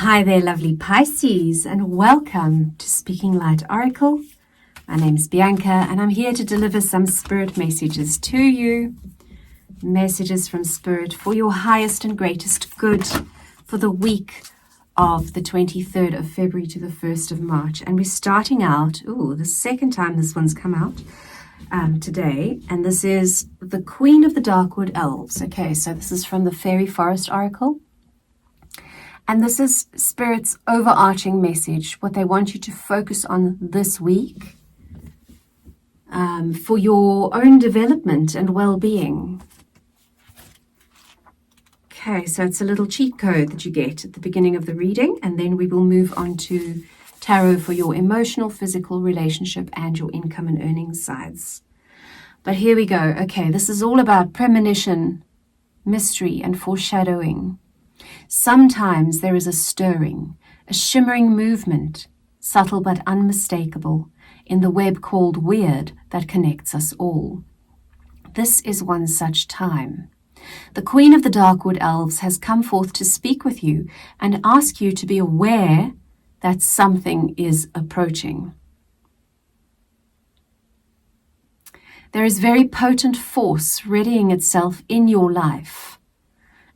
Hi there, lovely Pisces, and welcome to Speaking Light Oracle. My name is Bianca, and I'm here to deliver some spirit messages to you. Messages from Spirit for your highest and greatest good for the week of the 23rd of February to the 1st of March. And we're starting out, the second time this one's come out today, and this is the Queen of the Darkwood Elves. Okay, so this is from the Fairy Forest Oracle. And this is Spirit's overarching message, what they want you to focus on this week for your own development and well-being. Okay, so it's a little cheat code that you get at the beginning of the reading, and then we will move on to tarot for your emotional, physical, relationship, and your income and earnings sides. But here we go. Okay, this is all about premonition, mystery, and foreshadowing. Sometimes there is a stirring, a shimmering movement, subtle but unmistakable, in the web called weird that connects us all. This is one such time. The Queen of the Darkwood Elves has come forth to speak with you and ask you to be aware that something is approaching. There is very potent force readying itself in your life.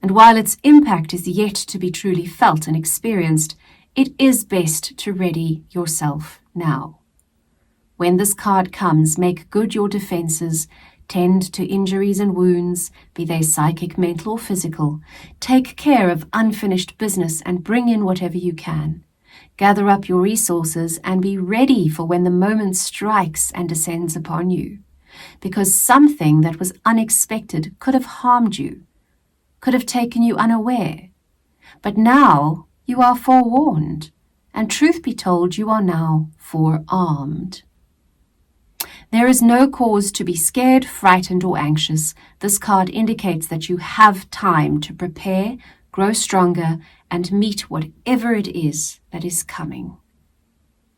And while its impact is yet to be truly felt and experienced, it is best to ready yourself now. When this card comes, make good your defenses, tend to injuries and wounds, be they psychic, mental, or physical. Take care of unfinished business and bring in whatever you can. Gather up your resources and be ready for when the moment strikes and descends upon you. Because something that was unexpected could have harmed you, could have taken you unaware. But now you are forewarned, and truth be told, you are now forearmed. There is no cause to be scared, frightened, or anxious. This card indicates that you have time to prepare, grow stronger, and meet whatever it is that is coming.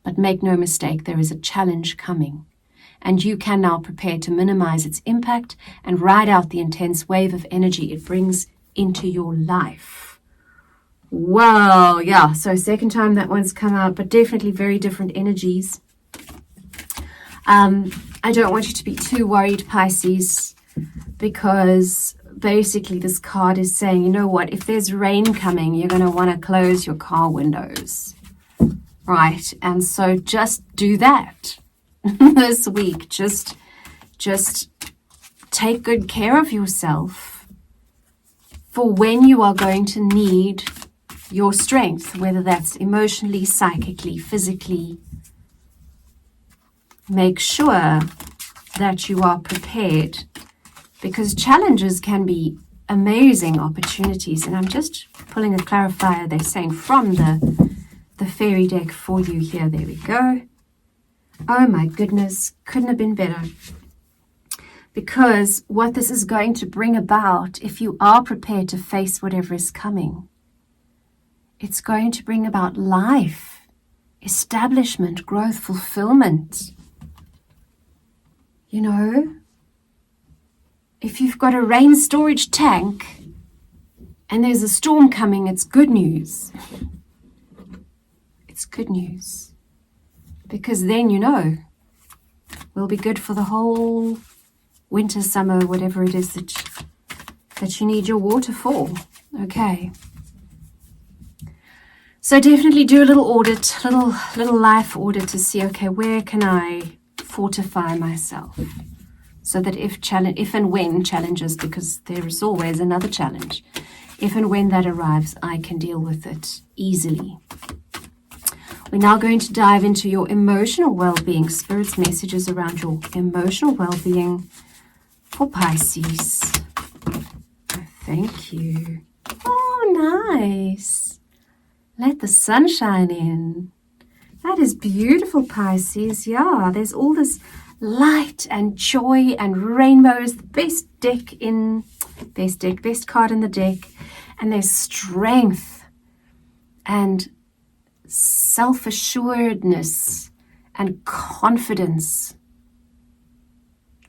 But make no mistake, there is a challenge coming, and you can now prepare to minimize its impact and ride out the intense wave of energy it brings into your life. Well, yeah, so second time that one's come out, but definitely very different energies. I don't want you to be too worried, Pisces, because basically this card is saying, you know what, if there's rain coming, you're going to want to close your car windows, right? And so just do that this week. Just take good care of yourself for when you are going to need your strength, whether that's emotionally, psychically, physically. Make sure that you are prepared, because challenges can be amazing opportunities. And I'm just pulling a clarifier, they're saying, from the fairy deck for you here. There we go. Oh my goodness, couldn't have been better. Because what this is going to bring about, if you are prepared to face whatever is coming, it's going to bring about life, establishment, growth, fulfillment. You know, if you've got a rain storage tank and there's a storm coming, it's good news. It's good news. Because then, you know, we'll be good for the whole winter, summer, whatever it is that you need your water for. Okay. So definitely do a little audit, little life audit to see, okay, where can I fortify myself so that if and when challenges, because there is always another challenge, if and when that arrives, I can deal with it easily. We're now going to dive into your emotional well-being, Spirit's messages around your emotional well-being for Pisces. Oh, thank you. Oh, nice. Let the sun shine in. That is beautiful, Pisces. Yeah, there's all this light and joy and rainbows. The best card in the deck. And there's strength and self-assuredness and confidence.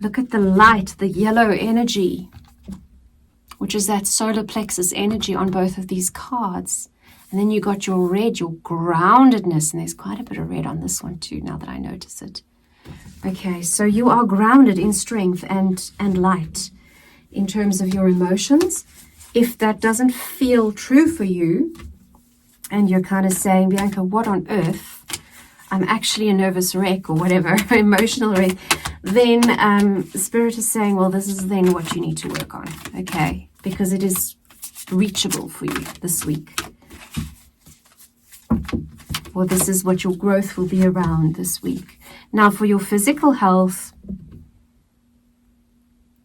Look at the light, the yellow energy, which is that solar plexus energy on both of these cards. And then you got your red, your groundedness. And there's quite a bit of red on this one too, now that I notice it. Okay, so you are grounded in strength and light in terms of your emotions. If that doesn't feel true for you, and you're kind of saying, Bianca, what on earth? I'm actually a nervous wreck or whatever, emotional wreck, then Spirit is saying, well, this is then what you need to work on, okay? Because it is reachable for you this week. Or this is what your growth will be around this week. Now, for your physical health,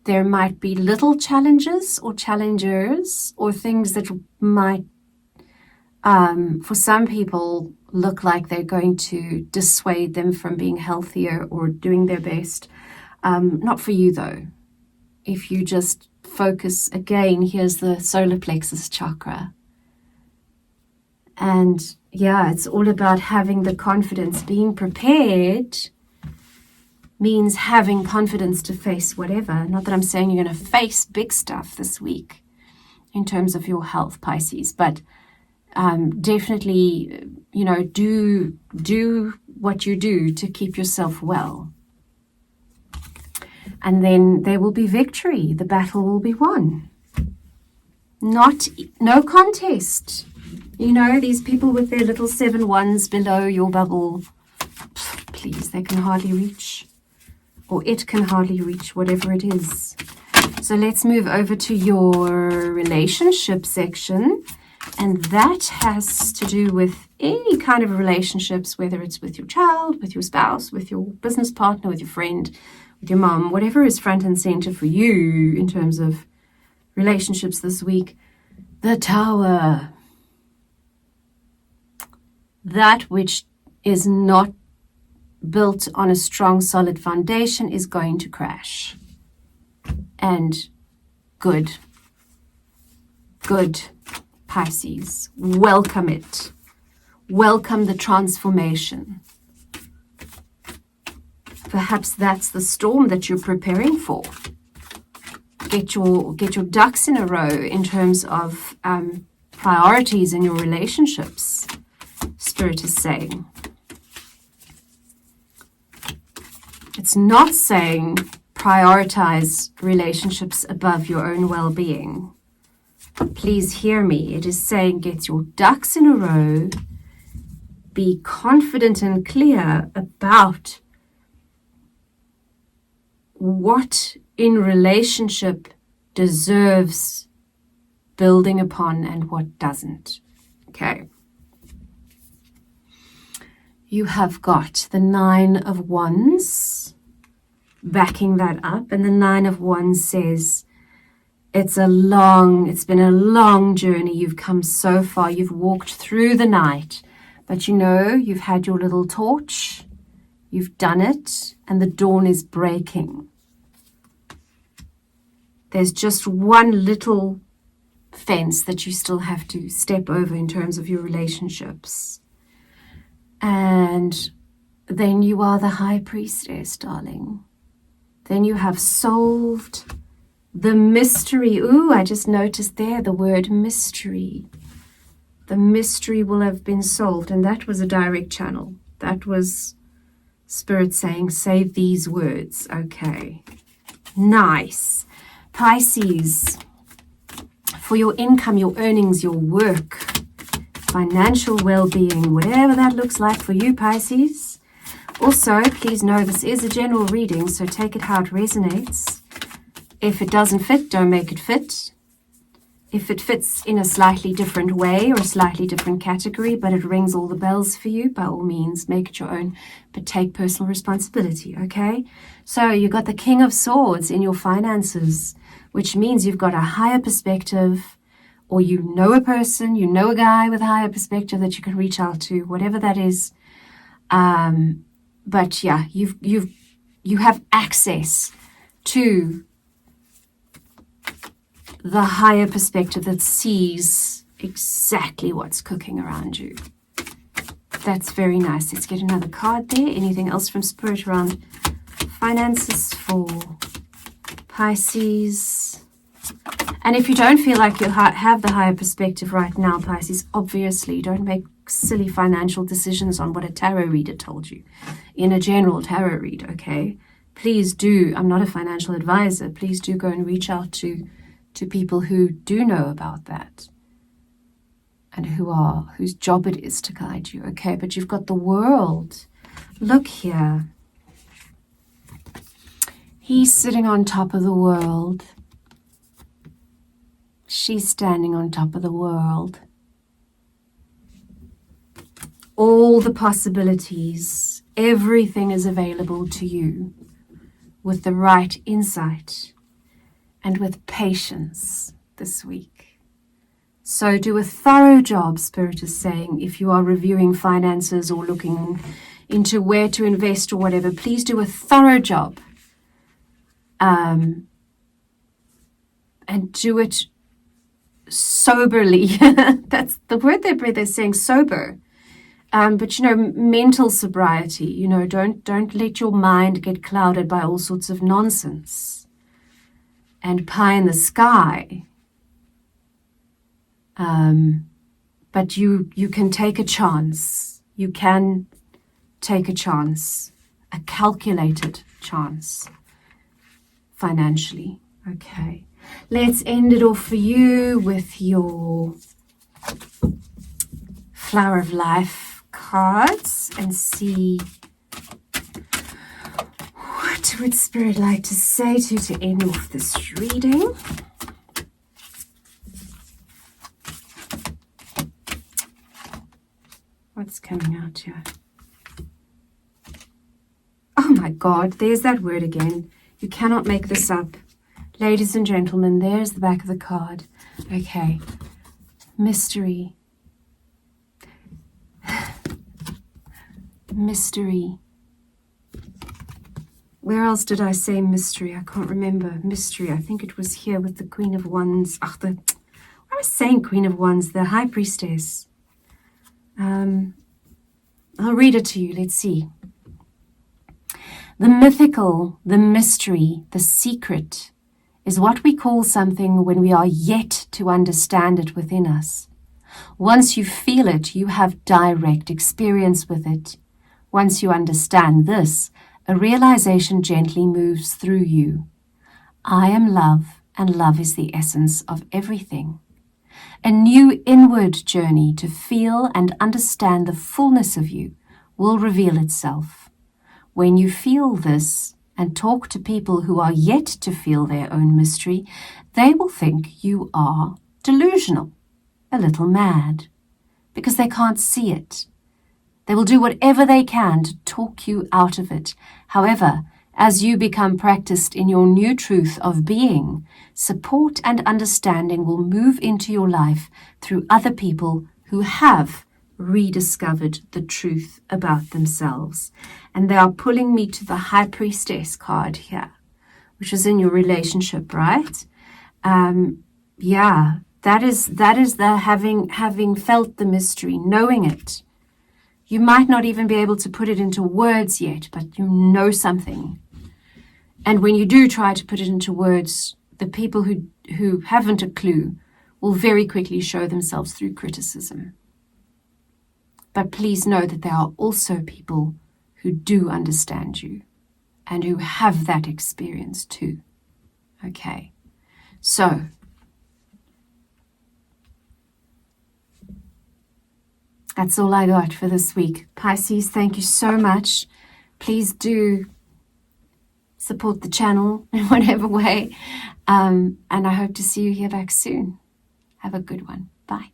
there might be little challenges or challengers or things that might, for some people, look like they're going to dissuade them from being healthier or doing their best. Not for you, though. If you just focus, again, here's the solar plexus chakra. And yeah, it's all about having the confidence. Being prepared means having confidence to face whatever. Not that I'm saying you're going to face big stuff this week in terms of your health, Pisces, but definitely, do what you do to keep yourself well. And then there will be victory. The battle will be won. No contest. These people with their little 7 ones below your bubble, please, they can hardly reach. Or it can hardly reach, whatever it is. So let's move over to your relationship section. And that has to do with any kind of relationships, whether it's with your child, with your spouse, with your business partner, with your friend, with your mom, whatever is front and center for you in terms of relationships this week. The Tower. That which is not built on a strong, solid foundation is going to crash. And good. Pisces, welcome it. Welcome the transformation. Perhaps that's the storm that you're preparing for. Get your ducks in a row in terms of priorities in your relationships, Spirit is saying. It's not saying prioritize relationships above your own well-being. Please hear me. It is saying get your ducks in a row, be confident and clear about what in relationship deserves building upon and what doesn't. Okay. You have got the 9 of Wands backing that up, and the 9 of Wands says it's been a long journey. You've come so far. You've walked through the night, but you've had your little torch. You've done it, and the dawn is breaking. There's just one little fence that you still have to step over in terms of your relationships. And then you are the high priestess, darling. Then you have solved the mystery. Ooh, I just noticed there the word mystery. The mystery will have been solved. And that was a direct channel. That was Spirit saying, say these words. Okay. Nice. Pisces, for your income, your earnings, your work, financial well-being, whatever that looks like for you, Pisces. Also, please know this is a general reading, so take it how it resonates. If it doesn't fit, don't make it fit. If it fits in a slightly different way or a slightly different category, but it rings all the bells for you, by all means, make it your own, but take personal responsibility, okay? So you got the King of Swords in your finances, which means you've got a higher perspective, or you know a person, you know a guy with a higher perspective that you can reach out to, whatever that is. But yeah, you have access to the higher perspective that sees exactly what's cooking around you. That's very nice. Let's get another card there. Anything else from Spirit around finances for Pisces? And if you don't feel like you have the higher perspective right now, Pisces, obviously don't make silly financial decisions on what a tarot reader told you in a general tarot read, okay? Please do, I'm not a financial advisor, please do go and reach out to people who do know about that and whose job it is to guide you, okay? But you've got the World. Look here. He's sitting on top of the world. She's standing on top of the world. All the possibilities, everything is available to you with the right insight and with patience this week. So do a thorough job, Spirit is saying, if you are reviewing finances or looking into where to invest or whatever, please do a thorough job. And do it soberly. That's the word they're saying, sober. But mental sobriety. Don't let your mind get clouded by all sorts of nonsense and pie in the sky. But you can take a chance. You can take a chance, a calculated chance. Financially. Okay. Let's end it off for you with your Flower of Life cards and see what would Spirit like to say to end off this reading. What's coming out here? Oh my God, there's that word again. You cannot make this up. Ladies and gentlemen, there's the back of the card. Okay. Mystery. Mystery. Where else did I say mystery? I can't remember. Mystery. I think it was here with the Queen of Wands. I was saying Queen of Wands, the High Priestess. I'll read it to you. Let's see. The mythical, the mystery, the secret is what we call something when we are yet to understand it within us. Once you feel it, you have direct experience with it. Once you understand this, a realization gently moves through you. I am love, and love is the essence of everything. A new inward journey to feel and understand the fullness of you will reveal itself. When you feel this and talk to people who are yet to feel their own mystery, they will think you are delusional, a little mad, because they can't see it. They will do whatever they can to talk you out of it. However, as you become practiced in your new truth of being, support and understanding will move into your life through other people who have rediscovered the truth about themselves. And they are pulling me to the High Priestess card here, which is in your relationship, right? Yeah, that is the having felt the mystery, knowing it. You might not even be able to put it into words yet, but you know something. And when you do try to put it into words, the people who haven't a clue will very quickly show themselves through criticism. But please know that there are also people who do understand you and who have that experience too. Okay, so that's all I got for this week. Pisces, thank you so much. Please do support the channel in whatever way. And I hope to see you here back soon. Have a good one. Bye.